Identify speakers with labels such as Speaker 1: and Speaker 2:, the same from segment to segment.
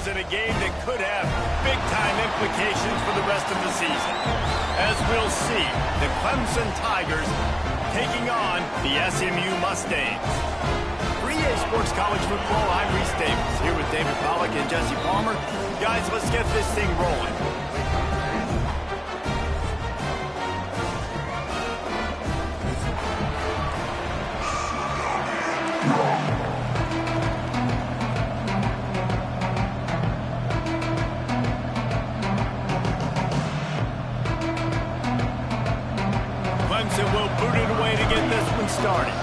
Speaker 1: themselves in a game that could have big-time implications for the rest of the season. As we'll see, the Clemson Tigers taking on the SMU Mustangs. For EA Sports College Football, I'm Reese Davis, here with David Pollack and Jesse Palmer. Guys, let's get this thing rolling. Clemson will boot it away to get this one started.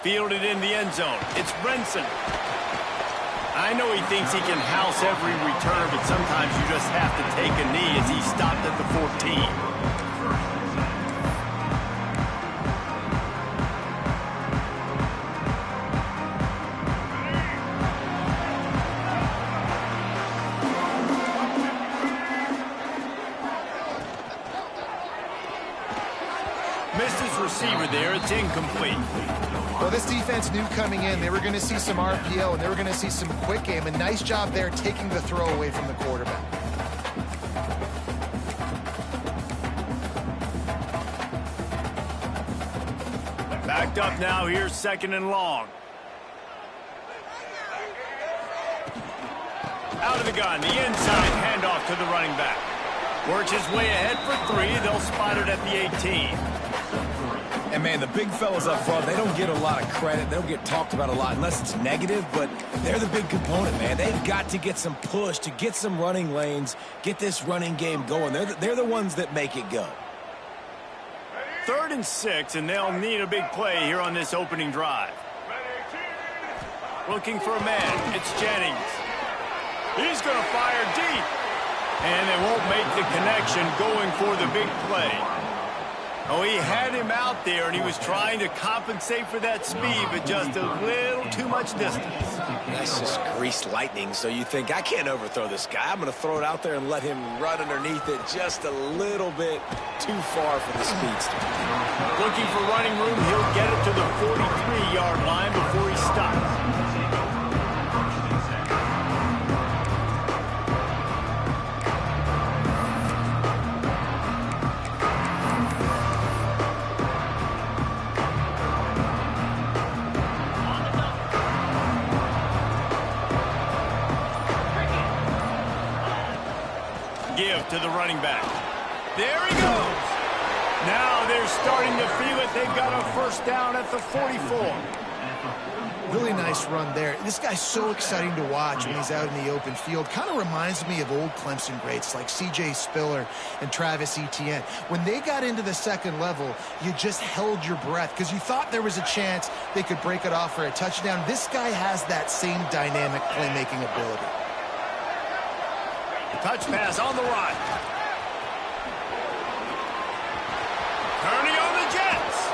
Speaker 1: Fielded in the end zone. It's Brenson. I know he thinks he can house every return, but sometimes you just have to take a knee as he stopped at the 14. Missed his receiver there. It's incomplete.
Speaker 2: Well, this defense knew coming in they were going to see some RPO and they were going to see some quick game. A nice job there taking the throw away from the quarterback.
Speaker 1: Backed up now. Here's 2nd and long. Out of the gun. The inside handoff to the running back. Works his way ahead for 3. They'll spot it at the 18.
Speaker 3: And, man, the big fellas up front, they don't get a lot of credit. They don't get talked about a lot unless it's negative, but they're the big component, man. They've got to get some push, to get some running lanes, get this running game going. They're the ones that make it go.
Speaker 1: 3rd and 6, and they'll need a big play here on this opening drive. Looking for a man. It's Jennings. He's going to fire deep. And they won't make the connection going for the big play. Oh, he had him out there, and he was trying to compensate for that speed, but just a little too much distance.
Speaker 3: That's just greased lightning, so you think, I can't overthrow this guy. I'm going to throw it out there and let him run underneath it just a little bit too far for the speedster.
Speaker 1: Looking for running room, he'll get it to the 43-yard line before he stops. To the running back. There he goes. Now they're starting to feel it. They've got a 1st down at the 44.
Speaker 2: Really nice run there. This guy's so exciting to watch when he's out in the open field. Kind of reminds me of old Clemson greats like C.J. Spiller and Travis Etienne. When they got into the 2nd level, you just held your breath because you thought there was a chance they could break it off for a touchdown. This guy has that same dynamic playmaking ability.
Speaker 1: Touch pass on the run. Turning on the Jets.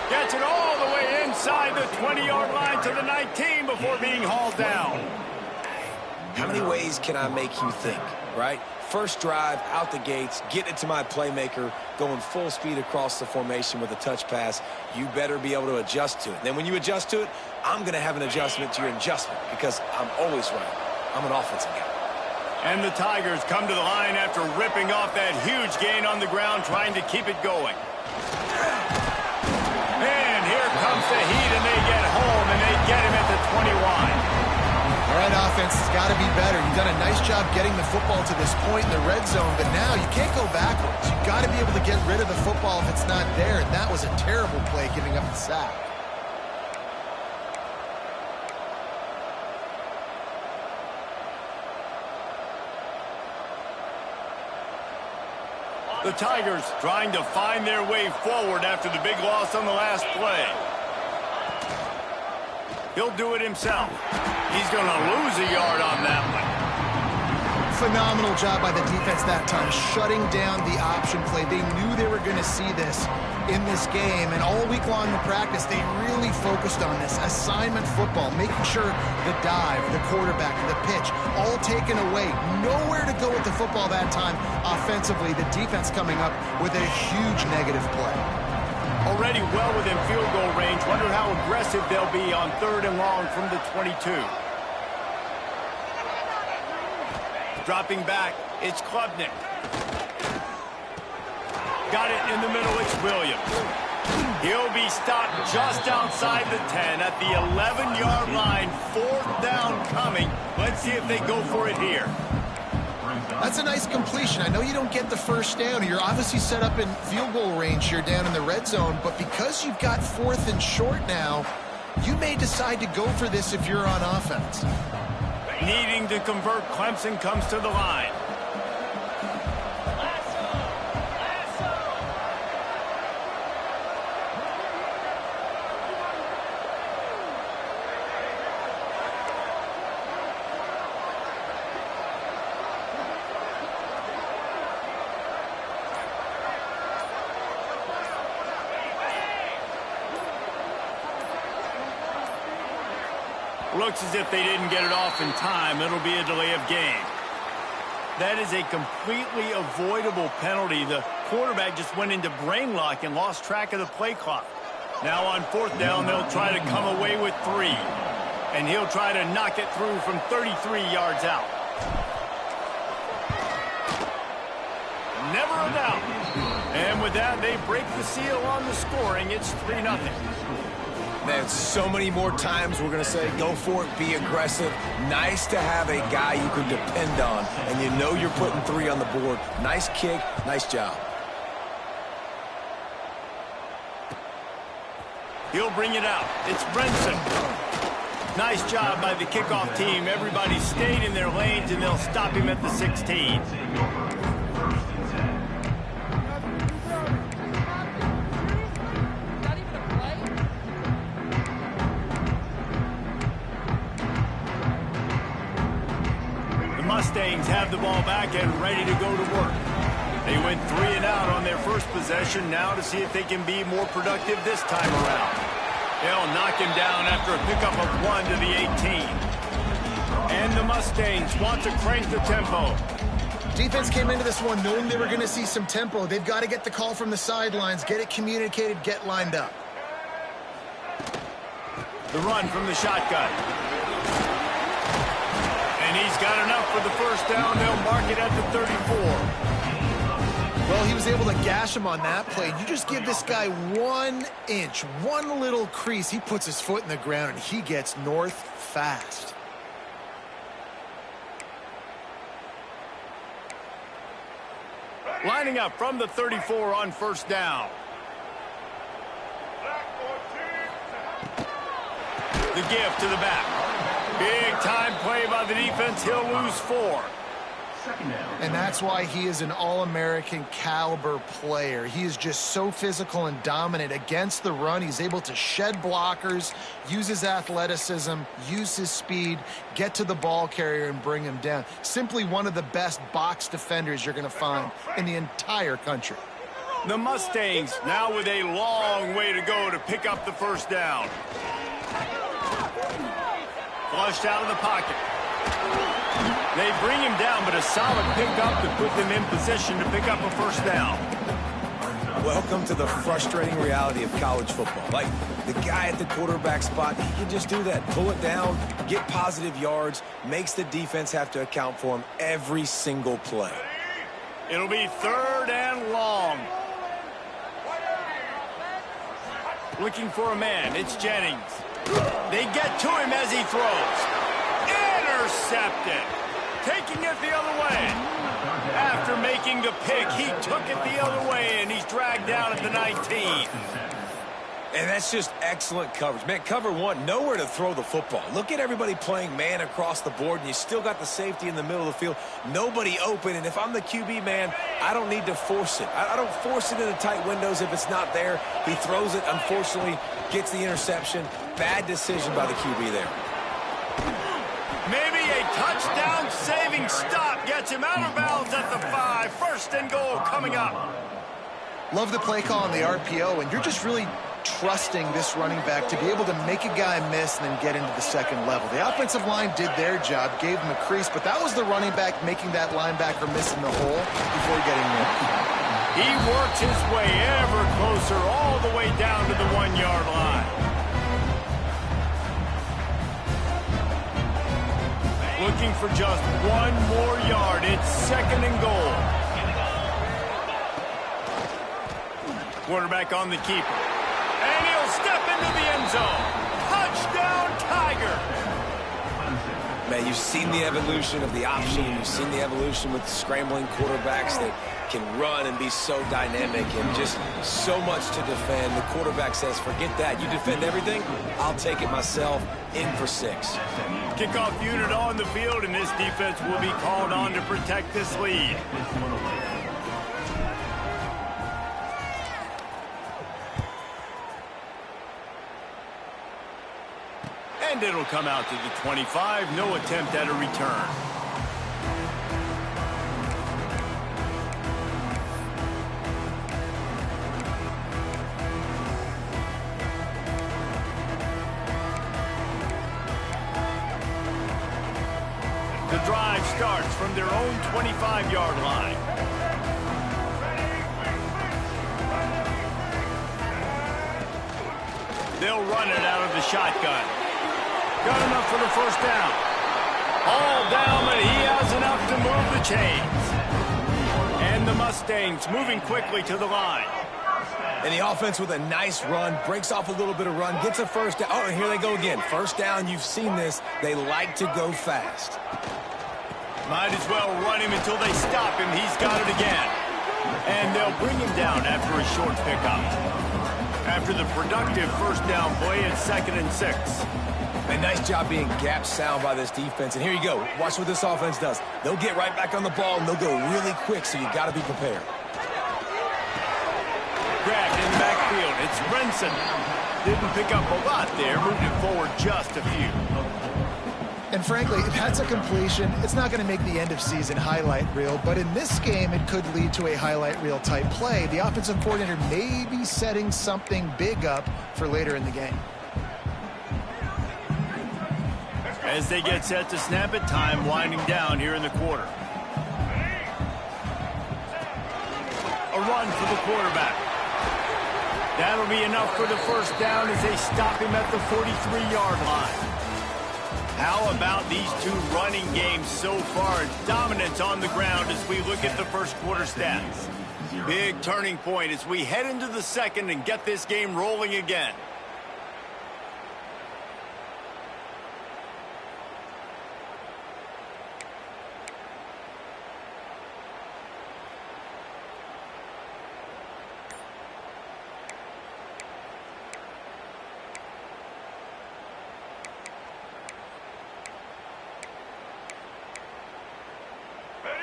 Speaker 1: Gets it all the way inside the 20-yard line to the 19 before being hauled down.
Speaker 3: How many ways can I make you think, right? First drive, out the gates, get it to my playmaker, going full speed across the formation with a touch pass. You better be able to adjust to it. Then when you adjust to it, I'm going to have an adjustment to your adjustment because I'm always right. I'm an offensive guy.
Speaker 1: And the Tigers come to the line after ripping off that huge gain on the ground, trying to keep it going. And here comes the heat, and they get home, and they get him at the 21.
Speaker 2: All right, offense has got to be better. You've done a nice job getting the football to this point in the red zone, but now you can't go backwards. You've got to be able to get rid of the football if it's not there, and that was a terrible play giving up the sack.
Speaker 1: The Tigers trying to find their way forward after the big loss on the last play. He'll do it himself. He's going to lose a yard on that one.
Speaker 2: Phenomenal job by the defense that time, shutting down the option play. They knew they were going to see this in this game, and all week long in practice, they really focused on this assignment football, making sure the dive, the quarterback, the pitch, all taken away. Nowhere to go with the football that time offensively. The defense coming up with a huge negative play.
Speaker 1: Already well within field goal range. Wonder how aggressive they'll be on 3rd and long from the 22. Dropping back, it's Klubnik. Got it in the middle, it's Williams. He'll be stopped just outside the 10 at the 11-yard line. 4th down coming. Let's see if they go for it here.
Speaker 2: That's a nice completion. I know you don't get the first down. You're obviously set up in field goal range here down in the red zone, but because you've got 4th and short now, you may decide to go for this if you're on offense.
Speaker 1: Needing to convert, Clemson comes to the line. Looks as if they didn't get it off in time. It'll be a delay of game. That is a completely avoidable penalty. The quarterback just went into brain lock and lost track of the play clock. Now on 4th down, they'll try to come away with 3. And he'll try to knock it through from 33 yards out. Never a doubt. And with that, they break the seal on the scoring. It's 3-0.
Speaker 3: Man, so many more times we're going to say, go for it, be aggressive. Nice to have a guy you can depend on, and you know you're putting 3 on the board. Nice kick, nice job.
Speaker 1: He'll bring it out. It's Brenson. Nice job by the kickoff team. Everybody stayed in their lanes, and they'll stop him at the 16. Mustangs have the ball back and ready to go to work. They went 3 and out on their first possession. Now to see if they can be more productive this time around. They'll knock him down after a pickup of 1 to the 18. And the Mustangs want to crank the tempo.
Speaker 2: Defense came into this one knowing they were going to see some tempo. They've got to get the call from the sidelines, get it communicated, get lined up.
Speaker 1: The run from the shotgun. And he's got enough for the first down. They'll mark it at the 34.
Speaker 2: Well, he was able to gash him on that play. You just give this guy 1 inch, one little crease. He puts his foot in the ground, and he gets north fast.
Speaker 1: Lining up from the 34 on first down. The give to the back. Big time play by the defense. He'll lose 4.
Speaker 2: And that's why he is an All-American caliber player. He is just so physical and dominant against the run. He's able to shed blockers, use his athleticism, use his speed, get to the ball carrier and bring him down. Simply one of the best box defenders you're going to find in the entire country.
Speaker 1: The Mustangs now with a long way to go to pick up the first down. Flushed out of the pocket. They bring him down, but a solid pickup to put them in position to pick up a first down.
Speaker 3: Welcome to the frustrating reality of college football. Like, the guy at the quarterback spot, he can just do that. Pull it down, get positive yards, makes the defense have to account for him every single play.
Speaker 1: It'll be 3rd and long. Looking for a man. It's Jennings. They get to him as he throws. Intercepted. Taking it the other way. After making the pick, he took it the other way, and he's dragged down at the 19.
Speaker 3: And that's just excellent coverage. Man, cover 1, nowhere to throw the football. Look at everybody playing man across the board, and you still got the safety in the middle of the field. Nobody open, and if I'm the QB, man, I don't need to force it. I don't force it into tight windows if it's not there. He throws it, unfortunately, gets the interception. Bad decision by the QB there.
Speaker 1: Maybe a touchdown-saving stop gets him out of bounds at the 5. 1st and goal coming up.
Speaker 2: Love the play call on the RPO, and you're just really trusting this running back to be able to make a guy miss and then get into the second level. The offensive line did their job, gave him a crease, but that was the running back making that linebacker miss in the hole before getting there.
Speaker 1: He works his way ever closer all the way down to the 1-yard line. Looking for just one more yard. It's 2nd and goal. Quarterback on the keeper. And he'll step into the end zone. Touchdown, Tiger.
Speaker 3: Man, you've seen the evolution of the option. You've seen the evolution with scrambling quarterbacks that can run and be so dynamic and just so much to defend. The quarterback says, forget that. You defend everything, I'll take it myself. In for 6.
Speaker 1: Kickoff unit on the field, and this defense will be called on to protect this lead. And it'll come out to the 25. No attempt at a return. The drive starts from their own 25-yard line. They'll run it out of the shotgun. Got enough for the first down. All down, but he has enough to move the chains. And the Mustangs moving quickly to the line.
Speaker 3: And the offense with a nice run, breaks off a little bit of run, gets a first down. Oh, and here they go again. First down, you've seen this. They like to go fast.
Speaker 1: Might as well run him until they stop him. He's got it again. And they'll bring him down after a short pickup. After the productive first down play, it's 2nd and 6.
Speaker 3: A nice job being gap sound by this defense. And here you go. Watch what this offense does. They'll get right back on the ball, and they'll go really quick, so you got to be prepared.
Speaker 1: Grabbed in the backfield. It's Brinson. Didn't pick up a lot there. Moved it forward just a few.
Speaker 2: And frankly, if that's a completion, it's not going to make the end-of-season highlight reel. But in this game, it could lead to a highlight reel type play. The offensive coordinator may be setting something big up for later in the game.
Speaker 1: As they get set to snap it, time winding down here in the quarter. A run for the quarterback. That'll be enough for the first down as they stop him at the 43-yard line. How about these two running games so far? Dominance on the ground as we look at the first quarter stats. Big turning point as we head into the second and get this game rolling again.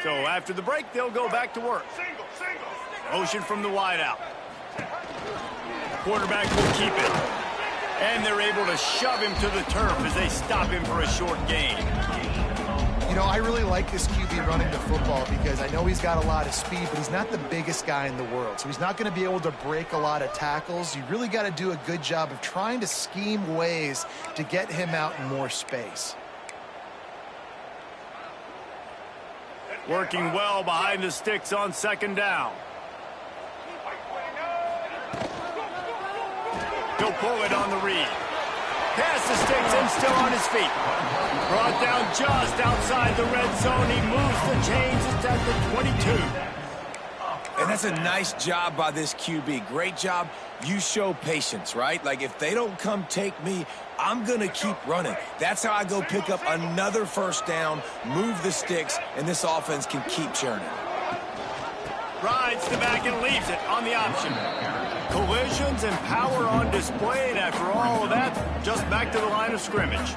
Speaker 1: So after the break, they'll go back to work. Motion from the wideout. Quarterback will keep it. And they're able to shove him to the turf as they stop him for a short gain.
Speaker 2: You know, I really like this QB running the football because I know he's got a lot of speed, but he's not the biggest guy in the world. So he's not going to be able to break a lot of tackles. You really got to do a good job of trying to scheme ways to get him out in more space.
Speaker 1: Working well behind the sticks on 2nd down. He'll pull it on the read. Past the sticks and still on his feet. Brought down just outside the red zone. He moves the chains. It's at the 22.
Speaker 3: And that's a nice job by this QB. Great job. You show patience, right? Like, if they don't come take me, I'm going to keep running. That's how I go pick up another first down, move the sticks, and this offense can keep churning.
Speaker 1: Rides the back and leaves it on the option. Collisions and power on display, and after all of that, just back to the line of scrimmage.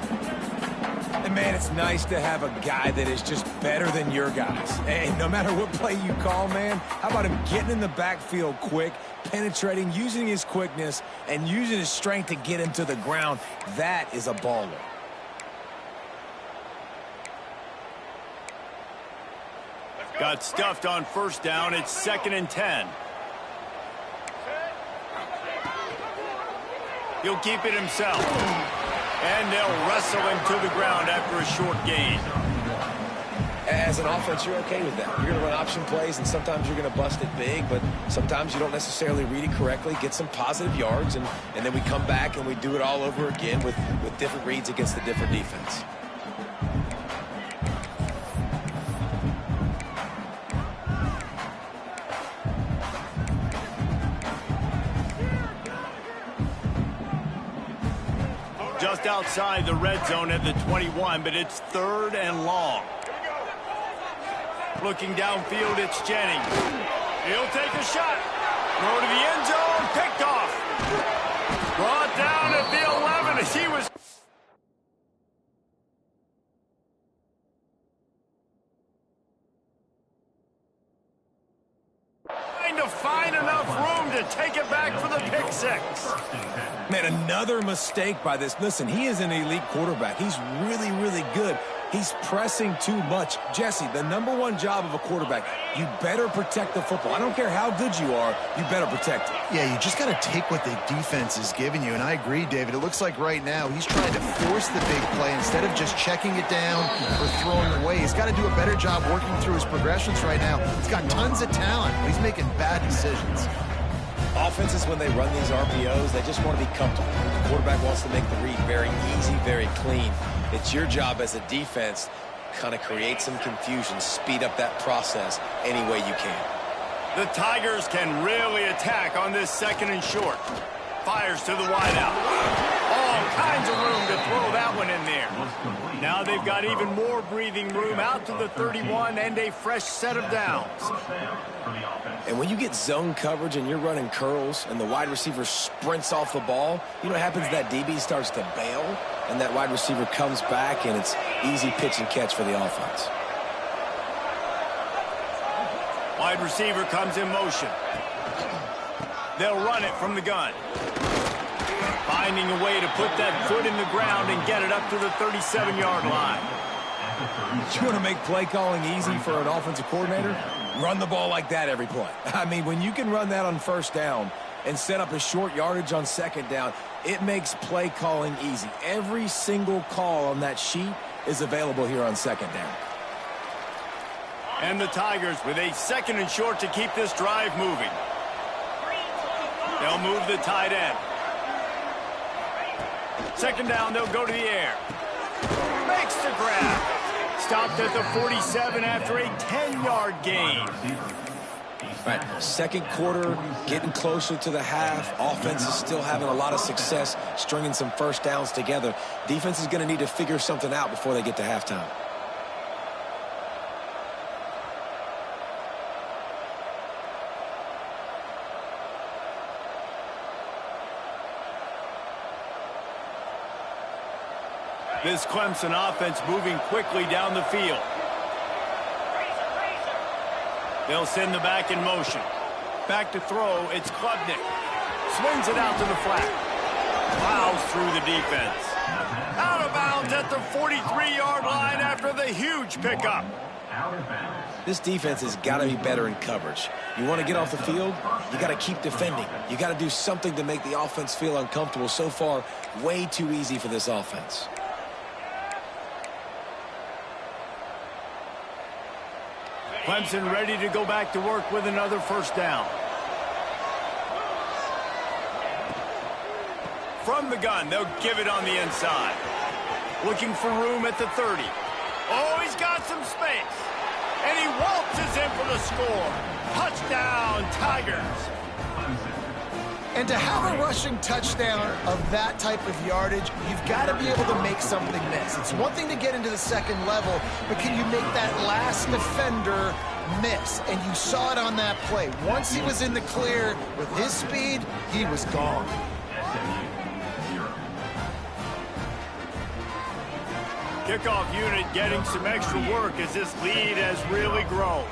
Speaker 3: And, man, it's nice to have a guy that is just better than your guys. And no matter what play you call, man, how about him getting in the backfield quick, penetrating, using his quickness, and using his strength to get him to the ground? That is a baller.
Speaker 1: Got stuffed on first down. It's 2nd and 10. He'll keep it himself. And they'll wrestle him to the ground after a short gain.
Speaker 3: As an offense, you're okay with that. You're going to run option plays, and sometimes you're going to bust it big, but sometimes you don't necessarily read it correctly, get some positive yards, and then we come back and we do it all over again with different reads against the different defense.
Speaker 1: Just outside the red zone at the 21, but it's 3rd and long. Looking downfield, it's Jennings. He'll take a shot. Throw to the end zone, picked off. Brought down at the 11 as he was trying to find enough room to take it back for the pick six.
Speaker 3: Man, another mistake by this. Listen, he is an elite quarterback. He's really, really good. He's pressing too much. Jesse, the #1 job of a quarterback, you better protect the football. I don't care how good you are, you better protect it.
Speaker 2: Yeah, you just got to take what the defense is giving you, and I agree, David. It looks like right now he's trying to force the big play instead of just checking it down or throwing away. He's got to do a better job working through his progressions right now. He's got tons of talent, but he's making bad decisions.
Speaker 3: Offenses, when they run these RPOs, they just want to be comfortable. The quarterback wants to make the read very easy, very clean. It's your job as a defense to kind of create some confusion, speed up that process any way you can.
Speaker 1: The Tigers can really attack on this 2nd and short. Fires to the wideout. All kinds of room to throw that one in there. Now they've got even more breathing room out to the 31 and a fresh set of downs.
Speaker 3: And when you get zone coverage and you're running curls and the wide receiver sprints off the ball, you know what happens? That DB starts to bail, and that wide receiver comes back, and it's easy pitch and catch for the offense.
Speaker 1: Wide receiver comes in motion. They'll run it from the gun. Finding a way to put that foot in the ground and get it up to the 37-yard line.
Speaker 3: You want to make play calling easy for an offensive coordinator? Run the ball like that every play. I mean, when you can run that on 1st down and set up a short yardage on 2nd down, it makes play calling easy. Every single call on that sheet is available here on 2nd down.
Speaker 1: And the Tigers with a 2nd and short to keep this drive moving. They'll move the tight end. 2nd down, they'll go to the air. Makes the grab. Stopped at the 47 after a 10-yard gain.
Speaker 3: Right, 2nd quarter, getting closer to the half. Offense is still having a lot of success stringing some 1st downs together. Defense is going to need to figure something out before they get to halftime.
Speaker 1: This Clemson offense moving quickly down the field. They'll send the back in motion. Back to throw, it's Klubnik. Swings it out to the flat. Plows through the defense. Out of bounds at the 43-yard line after the huge pickup.
Speaker 3: This defense has got to be better in coverage. You want to get off the field, you got to keep defending. You got to do something to make the offense feel uncomfortable. So far, way too easy for this offense.
Speaker 1: Clemson ready to go back to work with another 1st down. From the gun, they'll give it on the inside. Looking for room at the 30. Oh, he's got some space. And he waltzes in for the score. Touchdown, Tigers.
Speaker 2: And to have a rushing touchdown of that type of yardage, you've got to be able to make something miss. It's one thing to get into the 2nd level, but can you make that last defender miss? And you saw it on that play. Once he was in the clear with his speed, he was gone.
Speaker 1: Kickoff unit getting some extra work as this lead has really grown.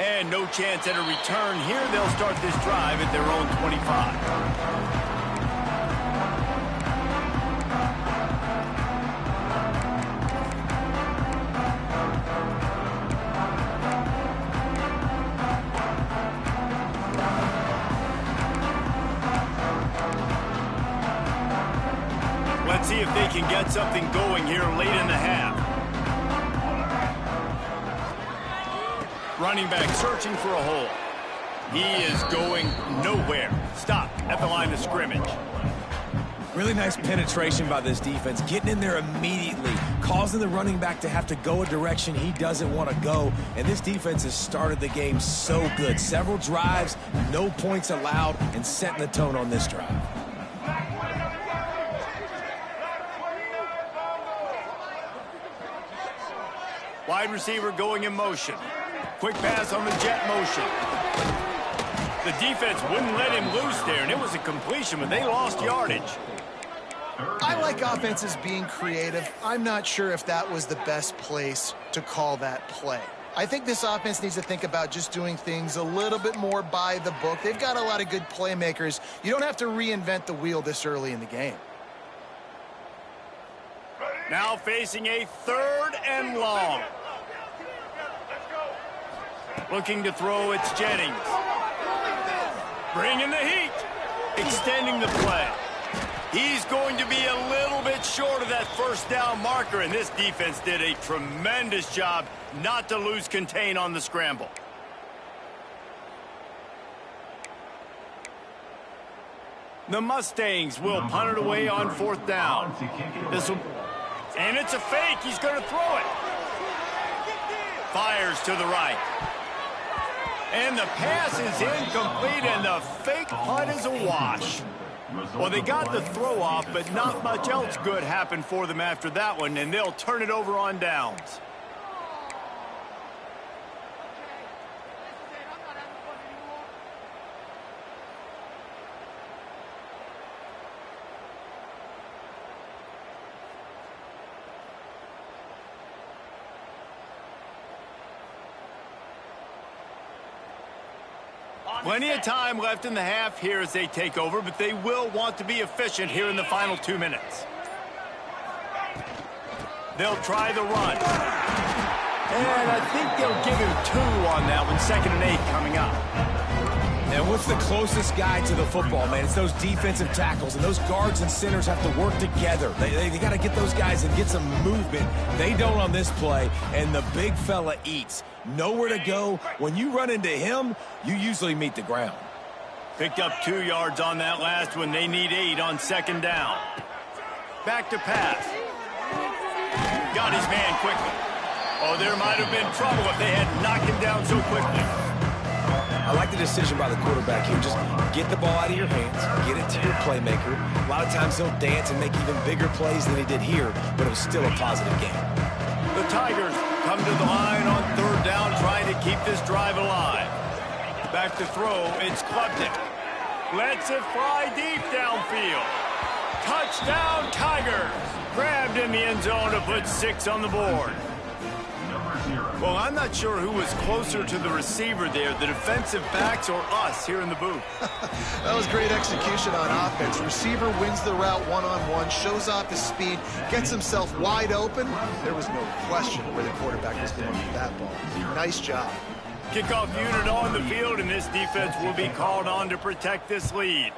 Speaker 1: And no chance at a return here. They'll start this drive at their own 25. can get something going here late in the half. Running back searching for a hole. He is going nowhere. Stop at the line of scrimmage.
Speaker 3: Really nice penetration by this defense, getting in there immediately, causing the running back to have to go a direction he doesn't want to go. And this defense has started the game so good. Several drives, no points allowed, and setting the tone on this drive.
Speaker 1: Wide receiver going in motion. Quick pass on the jet motion. The defense wouldn't let him loose there, and it was a completion, but they lost yardage.
Speaker 2: I like offenses being creative. I'm not sure if that was the best place to call that play. I think this offense needs to think about just doing things a little bit more by the book. They've got a lot of good playmakers. You don't have to reinvent the wheel this early in the game.
Speaker 1: Now facing a 3rd and long. Looking to throw, it's Jennings. Bringing the heat. Extending the play. He's going to be a little bit short of that first down marker, and this defense did a tremendous job not to lose contain on the scramble. The Mustangs will punt it away on 4th down. And it's a fake. He's going to throw it. Fires to the right. And the pass is incomplete, and the fake punt is a wash. Well, they got the throw off, but not much else good happened for them after that one, and they'll turn it over on downs. Plenty of time left in the half here as they take over, but they will want to be efficient here in the final 2 minutes. They'll try the run. And I think they'll give him 2 on that one, 2nd and 8 coming up.
Speaker 3: And what's the closest guy to the football, man? It's those defensive tackles, and those guards and centers have to work together. They got to get those guys and get some movement. They don't on this play, and the big fella eats. Nowhere to go. When you run into him, you usually meet the ground.
Speaker 1: Picked up 2 yards on that last one. They need 8 on 2nd down. Back to pass. Got his man quickly. Oh, there might have been trouble if they had knocked him down so quickly.
Speaker 3: I like the decision by the quarterback here. Just get the ball out of your hands, get it to your playmaker. A lot of times he'll dance and make even bigger plays than he did here, but it was still a positive game.
Speaker 1: The Tigers come to the line on 3rd down, trying to keep this drive alive. Back to throw, it's Klubnik. Lets it fly deep downfield. Touchdown, Tigers! Grabbed in the end zone to put 6 on the board. Well, I'm not sure who was closer to the receiver there, the defensive backs or us here in the booth.
Speaker 2: That was great execution on offense. Receiver wins the route one-on-one, shows off his speed, gets himself wide open. There was no question where the quarterback was going with that ball. Nice job.
Speaker 1: Kickoff unit on the field, and this defense will be called on to protect this lead.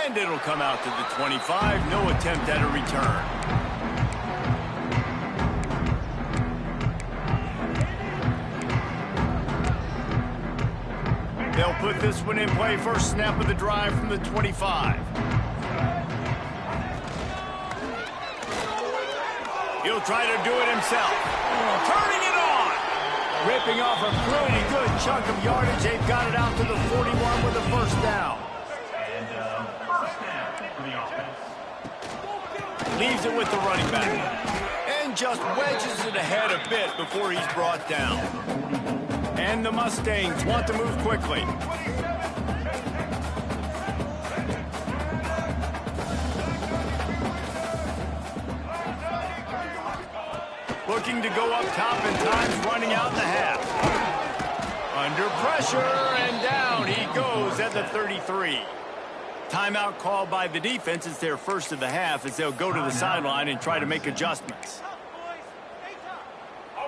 Speaker 1: And it'll come out to the 25. No attempt at a return. They'll put this one in play. First snap of the drive from the 25. He'll try to do it himself. Turning it on. Ripping off a pretty good chunk of yardage. They've got it out to the 41 with the first down. Leaves it with the running back. And just wedges it ahead a bit before he's brought down. And the Mustangs want to move quickly. Looking to go up top, and time's running out in the half. Under pressure, and down he goes at the 33. Timeout called by the defense. It's their first of the half as they'll go to the sideline and try to make adjustments.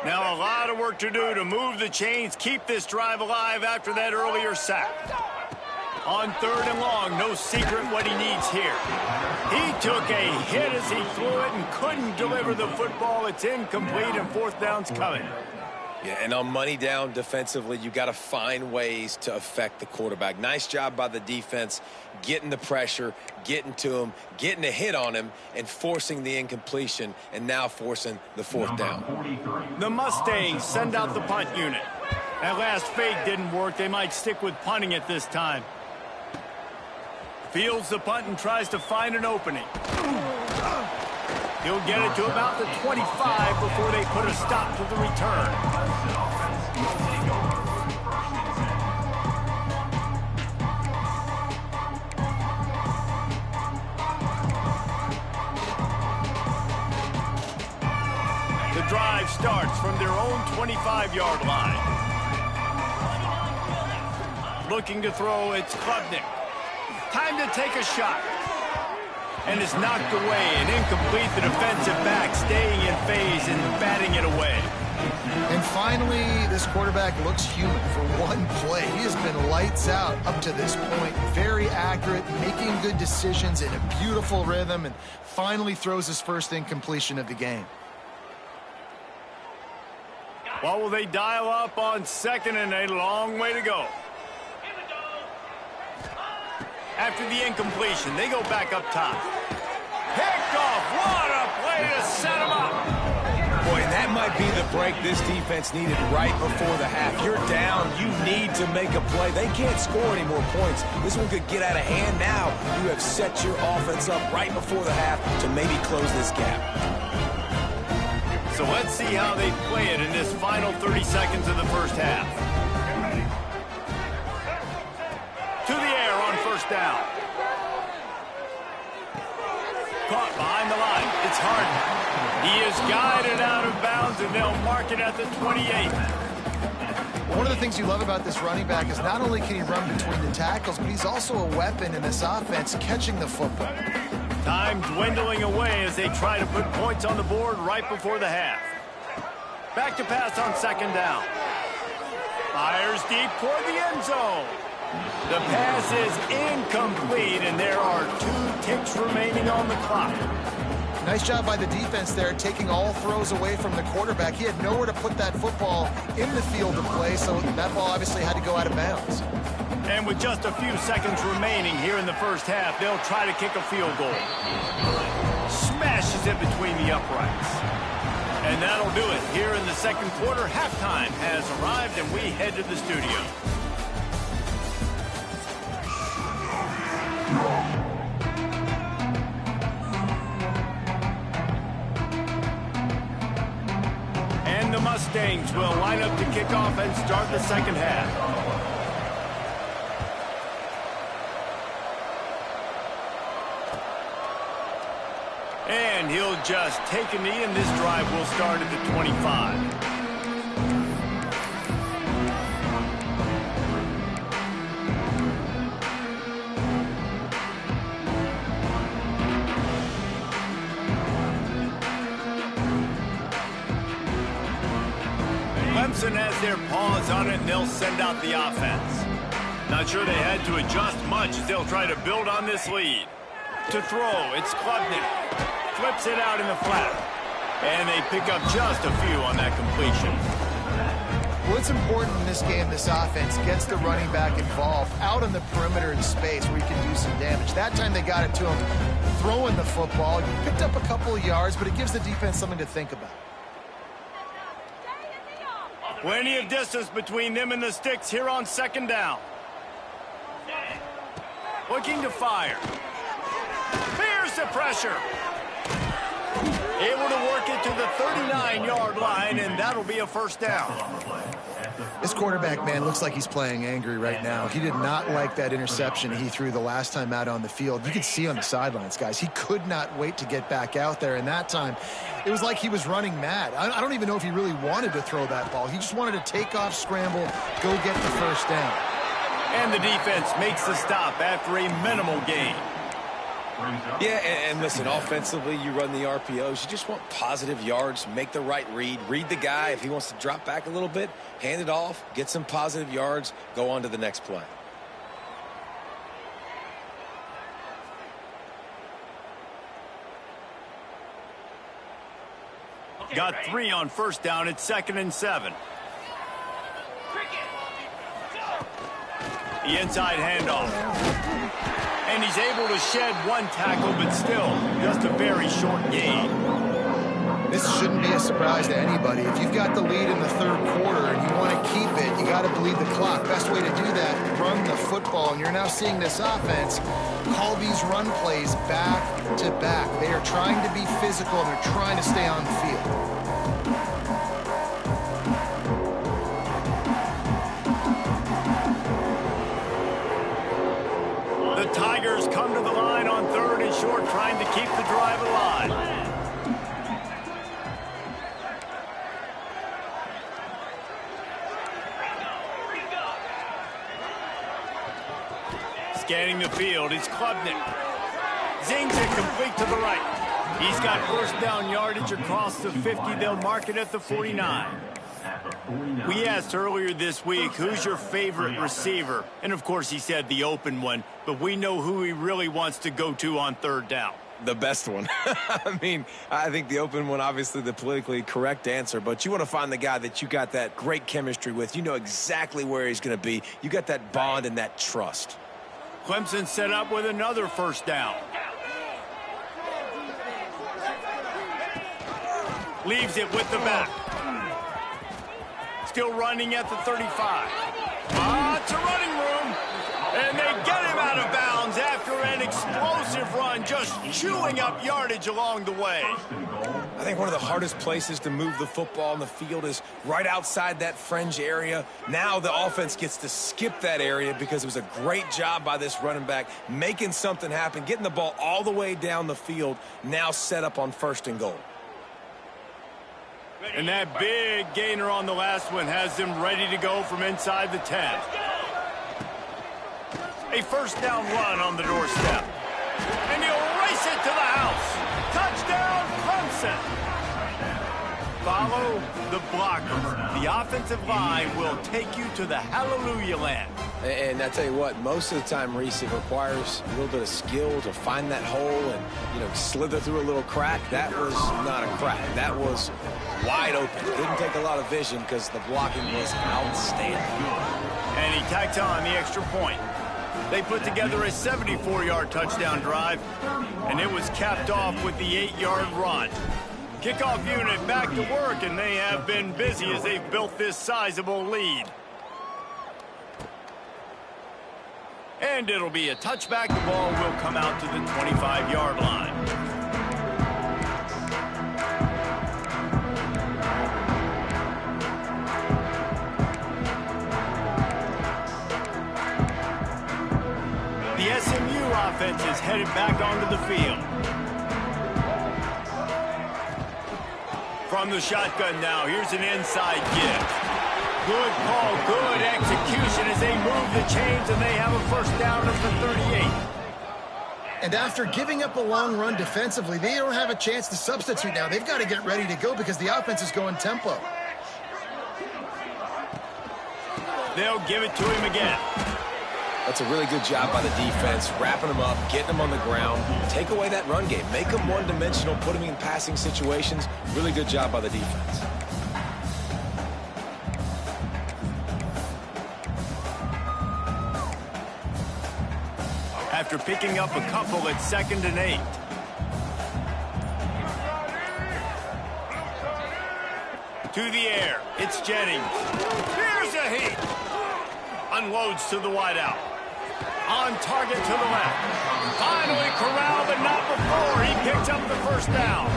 Speaker 1: Now a lot of work to do to move the chains, keep this drive alive after that earlier sack. On 3rd and long, no secret what he needs here. He took a hit as he threw it and couldn't deliver the football. It's incomplete, and 4th down's coming.
Speaker 3: Yeah, and on money down defensively, you got to find ways to affect the quarterback. Nice job by the defense, getting the pressure, getting to him, getting a hit on him, and forcing the incompletion, and now forcing the 4th down.
Speaker 1: The Mustangs send out the punt unit. That last fake didn't work. They might stick with punting it this time. Fields the punt and tries to find an opening. He'll get it to about the 25 before they put a stop to the return. The drive starts from their own 25-yard line. Looking to throw, it's Klubnik. Time to take a shot. And it's knocked away and incomplete. The defensive back staying in phase and batting it away.
Speaker 2: And finally, this quarterback looks human for one play. He has been lights out up to this point. Very accurate, making good decisions in a beautiful rhythm, and finally throws his first incompletion of the game.
Speaker 1: What will they dial up on 2nd and a long way to go? After the incompletion, they go back up top. Picked off. What a play to set him up.
Speaker 3: Boy, and that might be the break this defense needed right before the half. You're down. You need to make a play. They can't score any more points. This one could get out of hand now. You have set your offense up right before the half to maybe close this gap.
Speaker 1: So let's see how they play it in this final 30 seconds of the first half. To the air on 1st down. Caught behind the line. It's Harden. He is guided out of bounds, and they'll mark it at the 28.
Speaker 2: One of the things you love about this running back is not only can he run between the tackles, but he's also a weapon in this offense, catching the football.
Speaker 1: Time dwindling away as they try to put points on the board right before the half. Back to pass on 2nd down. Fires deep toward the end zone. The pass is incomplete, and there are 2 ticks remaining on the clock.
Speaker 2: Nice job by the defense there, taking all throws away from the quarterback. He had nowhere to put that football in the field to play, so that ball obviously had to go out of bounds.
Speaker 1: And with just a few seconds remaining here in the first half, they'll try to kick a field goal. Smashes it between the uprights. And that'll do it here in the 2nd quarter. Halftime has arrived, and we head to the studio. And the Mustangs will line up to kick off and start the 2nd half. And he'll just take a knee, and this drive will start at the 25. Clemson has their paws on it, and they'll send out the offense. Not sure they had to adjust much as they'll try to build on this lead. To throw, it's Klubnik. Flips it out in the flat. And they pick up just a few on that completion.
Speaker 2: Well, it's important in this game, this offense gets the running back involved out on the perimeter in space where he can do some damage. That time they got it to him throwing the football. He picked up a couple of yards, but it gives the defense something to think about.
Speaker 1: Plenty of distance between them and the sticks here on 2nd down. Looking to fire. Fears the pressure. Able to work it to the 39-yard line, and that'll be a 1st down.
Speaker 2: This quarterback, man, looks like he's playing angry right now. He did not like that interception he threw the last time out on the field. You could see on the sidelines, guys, he could not wait to get back out there. And that time, it was like he was running mad. I don't even know if he really wanted to throw that ball. He just wanted to take off, scramble, go get the 1st down.
Speaker 1: And the defense makes the stop after a minimal gain.
Speaker 3: Yeah, and listen, offensively, you run the RPOs. You just want positive yards, make the right read the guy. If he wants to drop back a little bit, hand it off, get some positive yards, go on to the next play.
Speaker 1: Got 3 on first down. It's 2nd and 7. The inside handoff. And he's able to shed 1 tackle, but still just a very short gain.
Speaker 2: This shouldn't be a surprise to anybody. If you've got the lead in the 3rd quarter and you want to keep it, you got to bleed the clock. Best way to do that, run the football. And you're now seeing this offense call these run plays back to back. They are trying to be physical, and they're trying to stay on the field.
Speaker 1: The Tigers come to the line on 3rd and short, trying to keep the drive alive. Scanning the field, it's Klubnik. Zings it complete to the right. He's got first down yardage across the 50. They'll mark it at the 49. We asked earlier this week, who's your favorite receiver? And, of course, he said the open one. But we know who he really wants to go to on 3rd down.
Speaker 3: The best one. I mean, I think the open one, obviously the politically correct answer, but you want to find the guy that you got that great chemistry with. You know exactly where he's going to be. You got that bond and that trust.
Speaker 1: Clemson set up with another first down. Leaves it with the back. Still running at the 35. It's a running room. And they get him out of bounds after an explosive run, just chewing up yardage along the way.
Speaker 3: I think one of the hardest places to move the football on the field is right outside that fringe area. Now the offense gets to skip that area because it was a great job by this running back making something happen, getting the ball all the way down the field, now set up on 1st and goal.
Speaker 1: And that big gainer on the last one has them ready to go from inside the 10. A first down run on the doorstep. And he'll race it to the house. Touchdown, Clemson. Follow the blocker. The offensive line will take you to the hallelujah land.
Speaker 3: And I tell you what, most of the time, Reese, it requires a little bit of skill to find that hole and, slither through a little crack. That was not a crack. That was wide open. Didn't take a lot of vision because the blocking was outstanding.
Speaker 1: And he tacked on the extra point. They put together a 74-yard touchdown drive, and it was capped off with the 8-yard run. Kickoff unit back to work, and they have been busy as they've built this sizable lead. And it'll be a touchback. The ball will come out to the 25-yard line. The SMU offense is headed back onto the field. From the shotgun now, here's an inside give. Good call, good execution as they move the chains, and they have a first down at the 38.
Speaker 2: And after giving up a long run defensively, they don't have a chance to substitute now. They've got to get ready to go because the offense is going tempo.
Speaker 1: They'll give it to him again.
Speaker 3: That's a really good job by the defense, wrapping them up, getting them on the ground. Take away that run game. Make them one-dimensional, put them in passing situations. Really good job by the defense.
Speaker 1: After picking up a couple at 2nd and 8. To the air. It's Jennings. Here's a heat. Unloads to the wideout. On target to the left. Finally corralled, but not before he picked up the first down.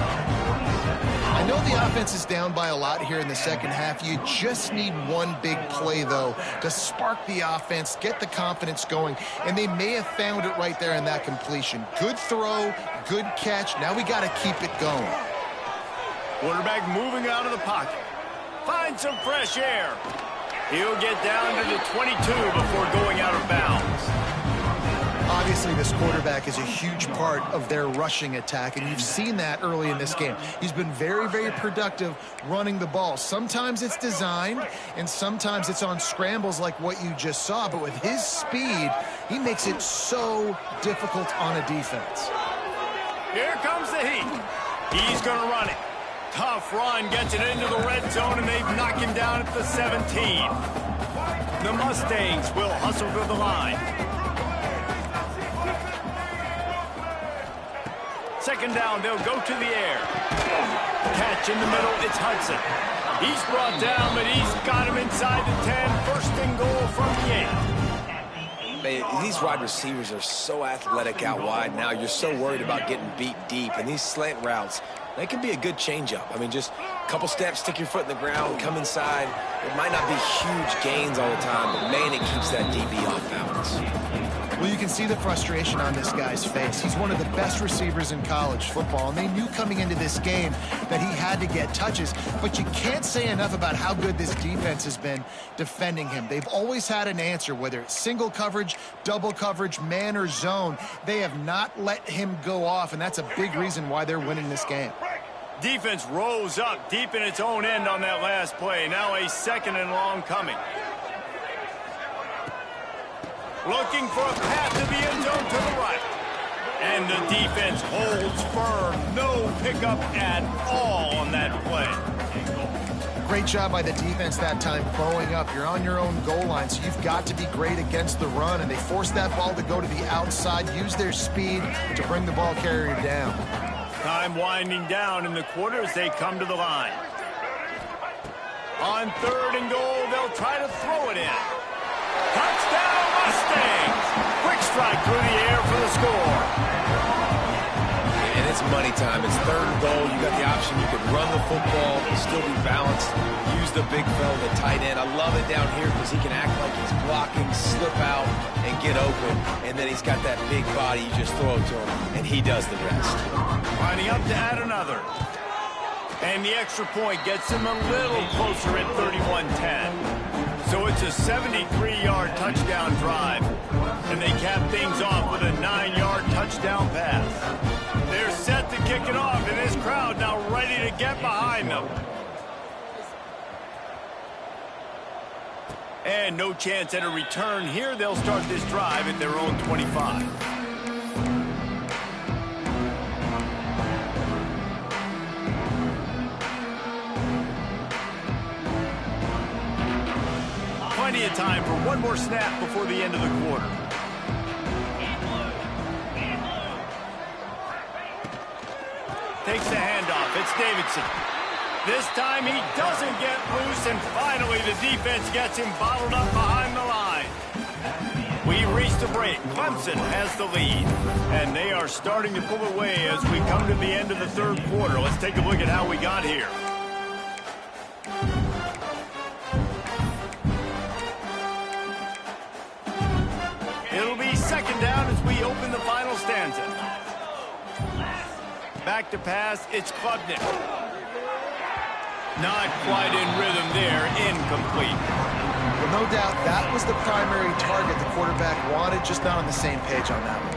Speaker 2: I know the offense is down by a lot here in the second half. You just need one big play, though, to spark the offense, get the confidence going, and they may have found it right there in that completion. Good throw, good catch. Now we got to keep it going.
Speaker 1: Quarterback moving out of the pocket. Find some fresh air. He'll get down to the 22 before going out of bounds.
Speaker 2: Obviously, this quarterback is a huge part of their rushing attack, and you've seen that early in this game. He's been very, very productive running the ball. Sometimes it's designed, and sometimes it's on scrambles like what you just saw. But with his speed, he makes it so difficult on a defense.
Speaker 1: Here comes the heat. He's going to run it. Tough run, gets it into the red zone, and they knock him down at the 17. The Mustangs will hustle to the line. Second down, they'll go to the air. Catch in the middle, it's Hudson. He's brought down, but he's got him inside the 10. First and goal from the 8.
Speaker 3: These wide receivers are so athletic out wide now. You're so worried about getting beat deep. And these slant routes, they can be a good change-up. I mean, just a couple steps, stick your foot in the ground, come inside. It might not be huge gains all the time, but, man, it keeps that DB off balance.
Speaker 2: Well, you can see the frustration on this guy's face. He's one of the best receivers in college football, and they knew coming into this game that he had to get touches, but you can't say enough about how good this defense has been defending him. They've always had an answer, whether it's single coverage, double coverage, man or zone. They have not let him go off, and that's a big reason why they're winning this game.
Speaker 1: Defense rose up deep in its own end on that last play. Now a second and long coming. Looking for a path to the end zone to the right. And the defense holds firm. No pickup at all on that play.
Speaker 2: Great job by the defense that time, bowing up. You're on your own goal line, so you've got to be great against the run. And they forced that ball to go to the outside, use their speed to bring the ball carrier down.
Speaker 1: Time winding down in the quarter as they come to the line. On third and goal, they'll try to throw it in. Touchdown Mustangs! Quick strike through the air for the score.
Speaker 3: And it's money time. It's third and goal. You got the option. You can run the football, still be balanced, use the big fella, the tight end. I love it down here because he can act like he's blocking, slip out, and get open. And then he's got that big body. You just throw it to him, and he does the rest.
Speaker 1: Lining up to add another. And the extra point gets him a little closer at 31-10. So it's a 73-yard touchdown drive. And they cap things off with a 9-yard touchdown pass. They're set to kick it off, and this crowd now ready to get behind them. And no chance at a return here. They'll start this drive at their own 25. Plenty of time for one more snap before the end of the quarter. Takes the handoff. It's Davidson. This time he doesn't get loose, and finally the defense gets him bottled up behind the line. We reach the break. Clemson has the lead, and they are starting to pull away as we come to the end of the third quarter. Let's take a look at how we got here. It'll be second down as we open the final stanza. Back to pass, it's Klubnik. Not quite in rhythm there, incomplete.
Speaker 2: Well, no doubt that was the primary target the quarterback wanted, just not on the same page on that one.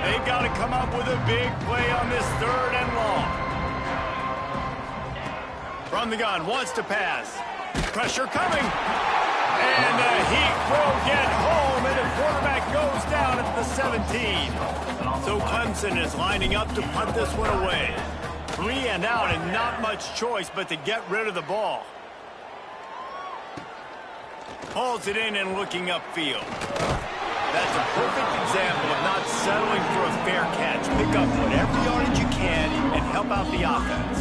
Speaker 1: They've got to come up with a big play on this third and long. From the gun, wants to pass. Pressure coming. And the Heat will get home, and the quarterback goes down at the 17. So Clemson is lining up to punt this one away. 3 and out, and not much choice but to get rid of the ball. Hauls it in and looking upfield. That's a perfect example of not settling for a fair catch. Pick up whatever yardage you can and help out the offense.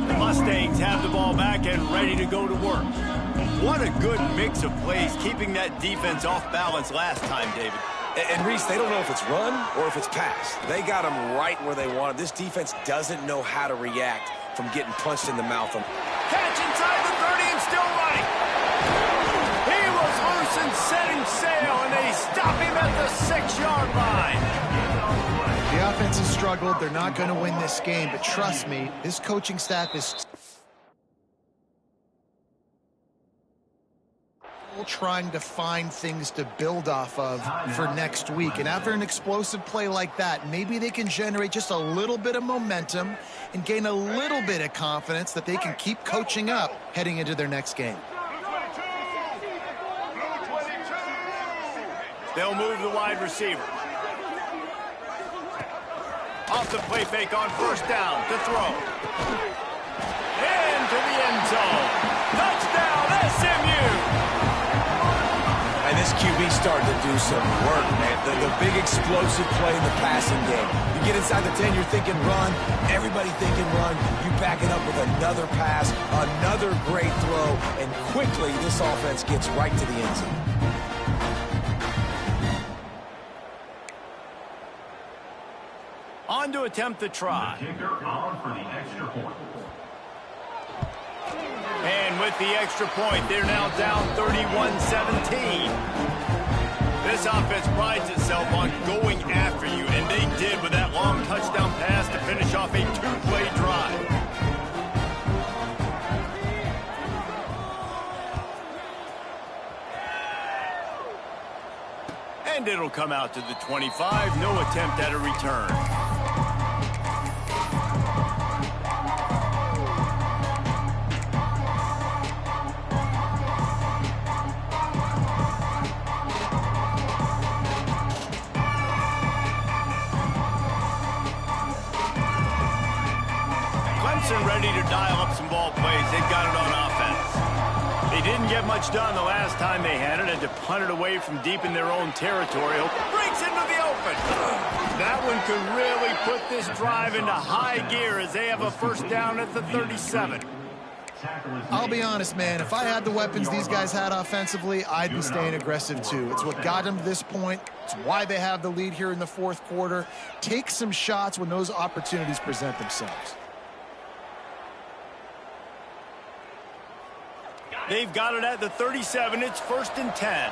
Speaker 1: The Mustangs have the ball back and ready to go to work. What a good mix of plays, keeping that defense off balance last time, David.
Speaker 3: And Reese, they don't know if it's run or if it's pass. They got them right where they want them. This defense doesn't know how to react from getting punched in the mouth.
Speaker 1: Catch inside the 30 and still running. He was loose and setting sail, and they stop him at the 6-yard line.
Speaker 2: The offense has struggled. They're not going to win this game, but trust me, this coaching staff is... people trying to find things to build off of for next week. And after an explosive play like that, maybe they can generate just a little bit of momentum and gain a little bit of confidence that they can keep coaching up heading into their next game.
Speaker 1: They'll move the wide receiver. Off the play fake on first down to throw. Into the end zone. Touchdown, SMU!
Speaker 3: And this QB started to do some work, man. The big explosive play in the passing game. You get inside the 10, you're thinking run. Everybody thinking run. You back it up with another pass, another great throw, and quickly this offense gets right to the end zone.
Speaker 1: On to attempt the try.
Speaker 4: Kicker on for the extra point.
Speaker 1: And with the extra point, they're now down 31-17. This offense prides itself on going after you, and they did with that long touchdown pass to finish off a two-play drive. And it'll come out to the 25. No attempt at a return. Ready to dial up some ball plays. They've got it on offense. They didn't get much done the last time they had it. Had to punt it away from deep in their own territory. Breaks into the open. That one could really put this drive into high gear as they have a first down at the 37.
Speaker 2: I'll be honest, man. If I had the weapons these guys had offensively, I'd be staying aggressive too. It's what got them to this point. It's why they have the lead here in the fourth quarter. Take some shots when those opportunities present themselves.
Speaker 1: They've got it at the 37. It's 1st and 10.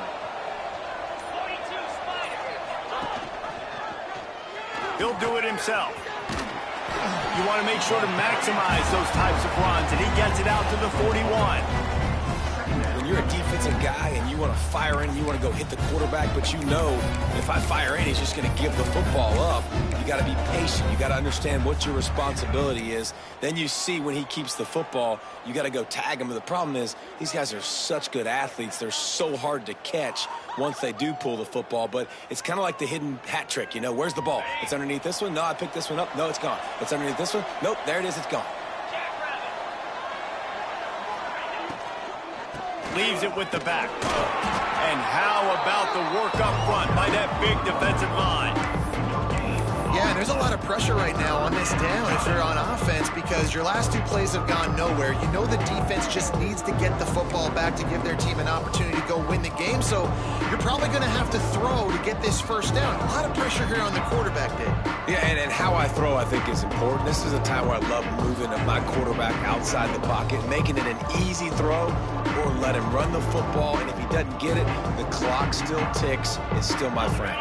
Speaker 1: He'll do it himself. You want to make sure to maximize those types of runs, and he gets it out to the 41.
Speaker 3: When you're a defensive guy and you want to fire in, you want to go hit the quarterback, but you know if I fire in, he's just going to give the football up. You got to be patient. You got to understand what your responsibility is. Then you see when he keeps the football, you got to go tag him. But the problem is these guys are such good athletes. They're so hard to catch once they do pull the football. But it's kind of like the hidden hat trick. You know, where's the ball? It's underneath this one. No, I picked this one up. No, it's gone. It's underneath this one. Nope, there it is. It's gone.
Speaker 1: Leaves it with the back. And how about the work up front by that big defensive line?
Speaker 2: Yeah, and there's a lot of pressure right now on this down if you're on offense because your last two plays have gone nowhere. You know the defense just needs to get the football back to give their team an opportunity to go win the game, so you're probably going to have to throw to get this first down. A lot of pressure here on the quarterback, Dave.
Speaker 3: Yeah, and how I throw, I think, is important. This is a time where I love moving my quarterback outside the pocket, making it an easy throw, or let him run the football, and if he doesn't get it, the clock still ticks. It's still my friend.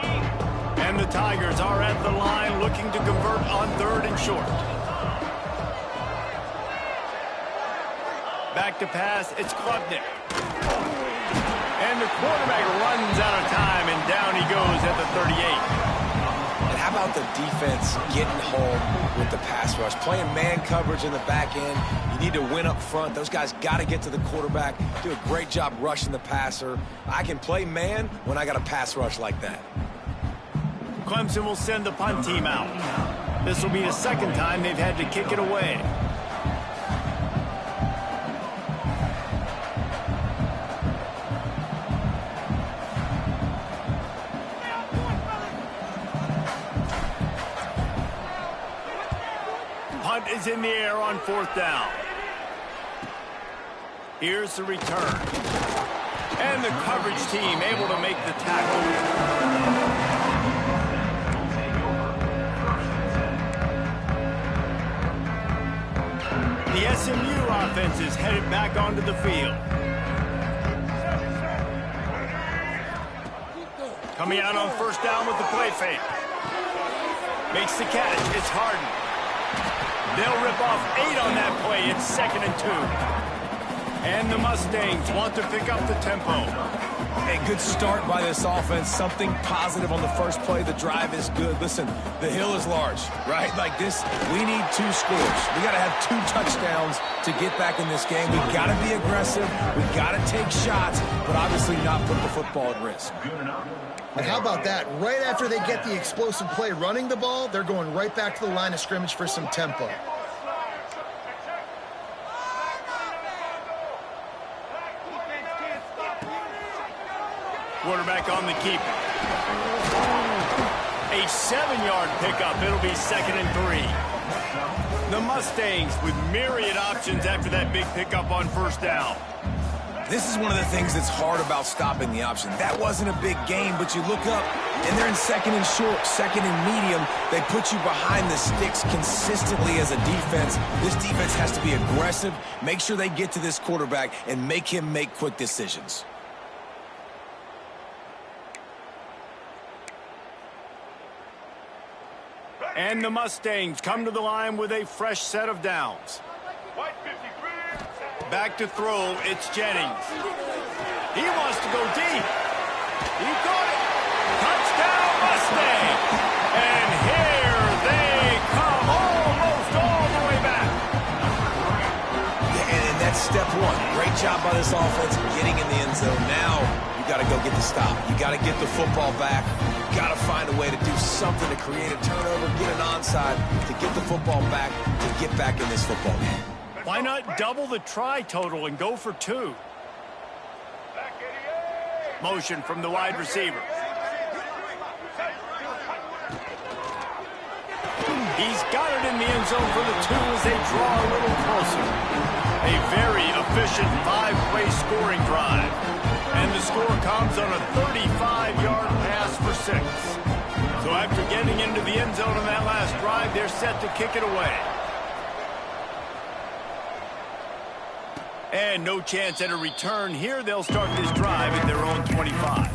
Speaker 1: And the Tigers are at the line looking to convert on 3rd and short. Back to pass, it's Klubnik. And the quarterback runs out of time, and down he goes at the 38.
Speaker 3: And how about the defense getting home with the pass rush? Playing man coverage in the back end. You need to win up front. Those guys got to get to the quarterback, do a great job rushing the passer. I can play man when I got a pass rush like that.
Speaker 1: Clemson will send the punt team out. This will be the second time they've had to kick it away. Punt is in the air on 4th down. Here's the return. And the coverage team able to make the tackle. The SMU offense is headed back onto the field. Coming out on 1st down with the play fake. Makes the catch. It's Harden. They'll rip off 8 on that play. It's 2nd and 2. And the Mustangs want to pick up the tempo.
Speaker 3: A good start by this offense. Something positive on the first play. The drive is good. Listen, the hill is large, right? Like this, we need 2 scores. We got to have 2 touchdowns to get back in this game. We got to be aggressive. We got to take shots, but obviously not put the football at risk.
Speaker 2: And how about that? Right after they get the explosive play running the ball, they're going right back to the line of scrimmage for some tempo.
Speaker 1: Quarterback on the keeper. A 7-yard pickup. It'll be 2nd and 3. The Mustangs with myriad options after that big pickup on first down.
Speaker 3: This is one of the things that's hard about stopping the option. That wasn't a big gain, but you look up, and they're in 2nd and short, 2nd and medium. They put you behind the sticks consistently as a defense. This defense has to be aggressive, make sure they get to this quarterback, and make him make quick decisions.
Speaker 1: And the Mustangs come to the line with a fresh set of downs. Back to throw, it's Jennings. He wants to go deep. He caught it. Touchdown, Mustangs. And here they come, almost all the way back.
Speaker 3: Yeah, and that's step 1. Great job by this offense getting in the end zone. Now you got to go get the stop. You got to get the football back. Got to find a way to do something to create a turnover, get an onside, to get the football back, to get back in this football game.
Speaker 1: Why not double the try total and go for 2? Motion from the wide receiver. He's got it in the end zone for the 2 as they draw a little closer. A very efficient 5-play scoring drive. And the score comes on a 35-yard pass for 6. So after getting into the end zone on that last drive, they're set to kick it away. And no chance at a return here. They'll start this drive at their own 25.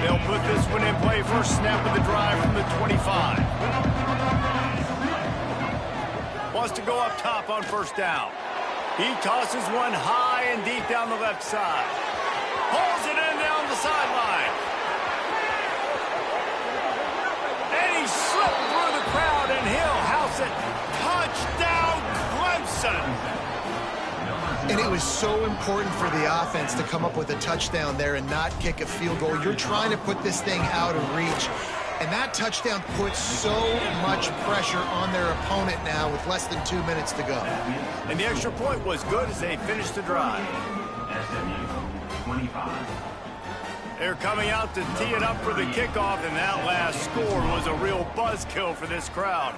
Speaker 1: They'll put this one in play. First snap of the drive from the 25. Wants to go up top on first down. He tosses one high and deep down the left side. Pulls it in down the sideline. And he slipped through the crowd, and he'll house it. Touchdown, Clemson.
Speaker 2: And it was so important for the offense to come up with a touchdown there and not kick a field goal. You're trying to put this thing out of reach. And that touchdown puts so much pressure on their opponent now with less than 2 minutes to go.
Speaker 1: And the extra point was good as they finished the drive. They're coming out to tee it up for the kickoff, and that last score was a real buzzkill for this crowd.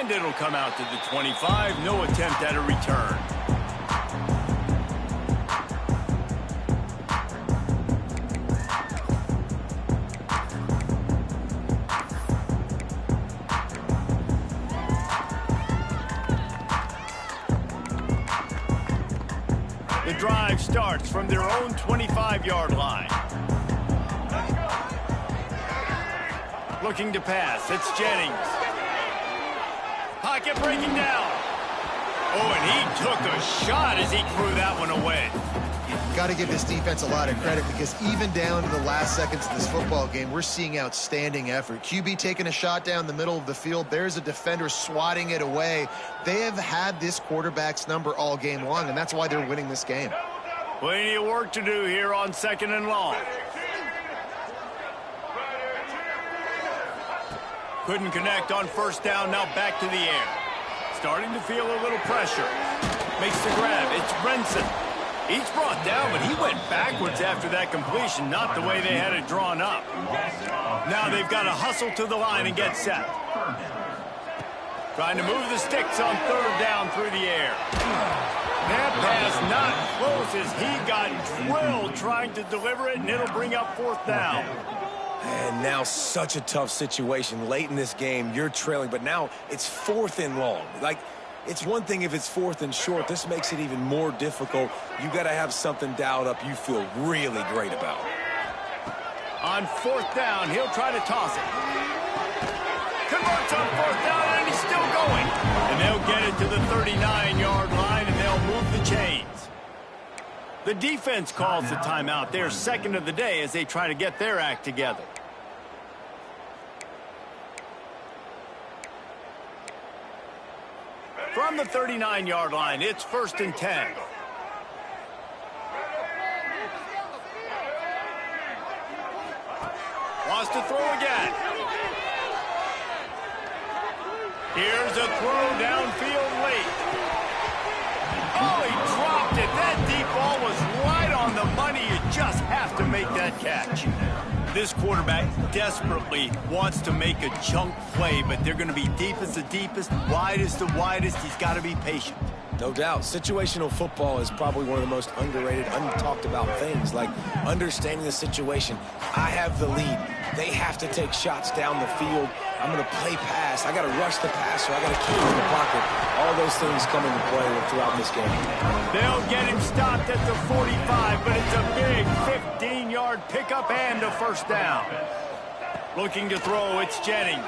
Speaker 1: And it'll come out to the 25. No attempt at a return. The drive starts from their own 25-yard line. Looking to pass. It's Jennings. Pocket breaking down. Oh, and he took a shot as he threw that one away.
Speaker 2: Got to give this defense a lot of credit because even down to the last seconds of this football game, we're seeing outstanding effort. QB taking a shot down the middle of the field. There's a defender swatting it away. They have had this quarterback's number all game long, and that's why they're winning this game.
Speaker 1: Plenty of work to do here on 2nd and long. Couldn't connect on first down, now back to the air. Starting to feel a little pressure. Makes the grab, it's Brinson. He's brought down, but he went backwards after that completion, not the way they had it drawn up. Now they've got to hustle to the line and get set. Trying to move the sticks on 3rd down through the air. That pass not close as he got drilled trying to deliver it, and it'll bring up 4th down.
Speaker 3: And now such a tough situation. Late in this game, you're trailing, but now it's 4th and long. Like, it's one thing if it's 4th and short. This makes it even more difficult. You got to have something dialed up you feel really great about.
Speaker 1: On 4th down, he'll try to toss it. Converts on 4th down, and he's still going. And they'll get it to the 39-yard line, and they'll move the chains. The defense calls the timeout. They're 2nd of the day as they try to get their act together. From the 39-yard line, it's 1st and 10. Wants to throw again. Here's a throw downfield late. Oh, he dropped it. That deep ball was right on the money. You just have to make that catch. This quarterback desperately wants to make a chunk play, but they're going to be deep as the deepest, wide as the widest. He's got to be patient.
Speaker 3: No doubt. Situational football is probably one of the most underrated, untalked about things, like understanding the situation. I have the lead. They have to take shots down the field. I'm going to play pass. I got to rush the passer. I got to keep him in the pocket. All those things come into play throughout this game.
Speaker 1: They'll get him stopped at the 45, but it's a big 15-yard pickup and a 1st down. Looking to throw, it's Jennings.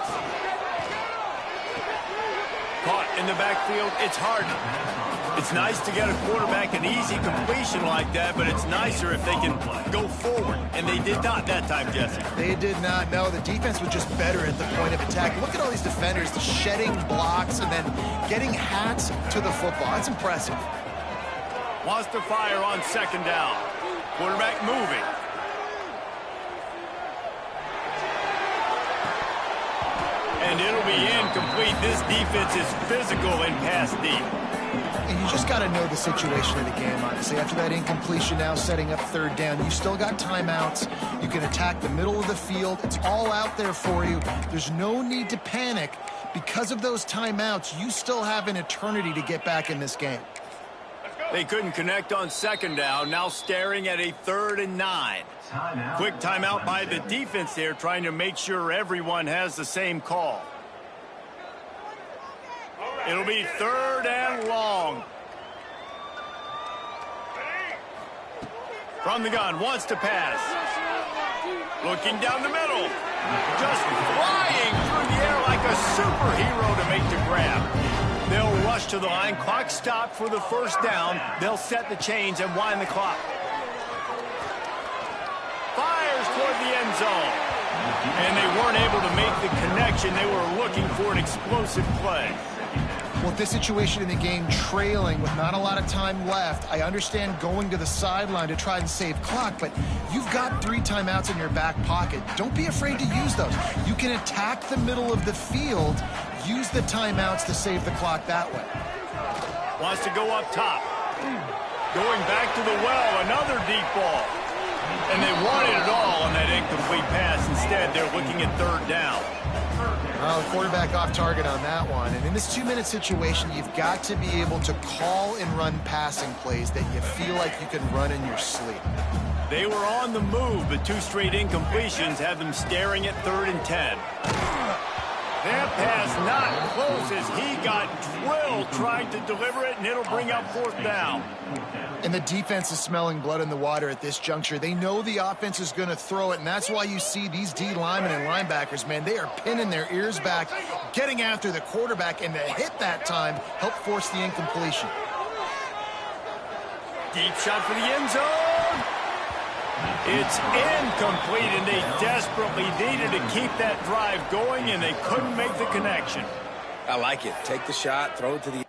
Speaker 1: Caught in the backfield, it's Harden. It's nice to get a quarterback an easy completion like that, but it's nicer if they can go forward. And they did not that time, Jesse.
Speaker 2: They did not. No, the defense was just better at the point of attack. Look at all these defenders shedding blocks and then getting hats to the football. That's impressive.
Speaker 1: Wants to fire on 2nd down. Quarterback moving. And it'll be incomplete. This defense is physical in pass deep.
Speaker 2: And you just got to know the situation of the game, honestly. After that incompletion now setting up 3rd down, you still got timeouts. You can attack the middle of the field. It's all out there for you. There's no need to panic. Because of those timeouts, you still have an eternity to get back in this game.
Speaker 1: They couldn't connect on 2nd down. Now staring at a 3rd and 9. Quick timeout by the defense there, trying to make sure everyone has the same call. It'll be 3rd and long. From the gun, wants to pass. Looking down the middle. Just flying through the air like a superhero to make the grab. They'll rush to the line. Clock stopped for the 1st down. They'll set the chains and wind the clock. Fires toward the end zone. And they weren't able to make the connection. They were looking for an explosive play.
Speaker 2: Well, this situation in the game, trailing with not a lot of time left, I understand going to the sideline to try and save clock, but you've got 3 timeouts in your back pocket. Don't be afraid to use those. You can attack the middle of the field, use the timeouts to save the clock that way.
Speaker 1: Wants to go up top. Going back to the well, another deep ball. And they wanted it all on that incomplete pass. Instead, they're looking at 3rd down.
Speaker 2: Well, the quarterback off target on that one. And in this 2-minute situation, you've got to be able to call and run passing plays that you feel like you can run in your sleep.
Speaker 1: They were on the move, but 2 straight incompletions have them staring at 3rd and 10. That pass not close as he got drilled trying to deliver it, and it'll bring up 4th down.
Speaker 2: And the defense is smelling blood in the water at this juncture. They know the offense is going to throw it, and that's why you see these D linemen and linebackers, man, they are pinning their ears back, getting after the quarterback, and to hit that time, help force the incompletion.
Speaker 1: Deep shot for the end zone. It's incomplete, and they desperately needed to keep that drive going, and they couldn't make the connection.
Speaker 3: I like it. Take the shot, throw it to the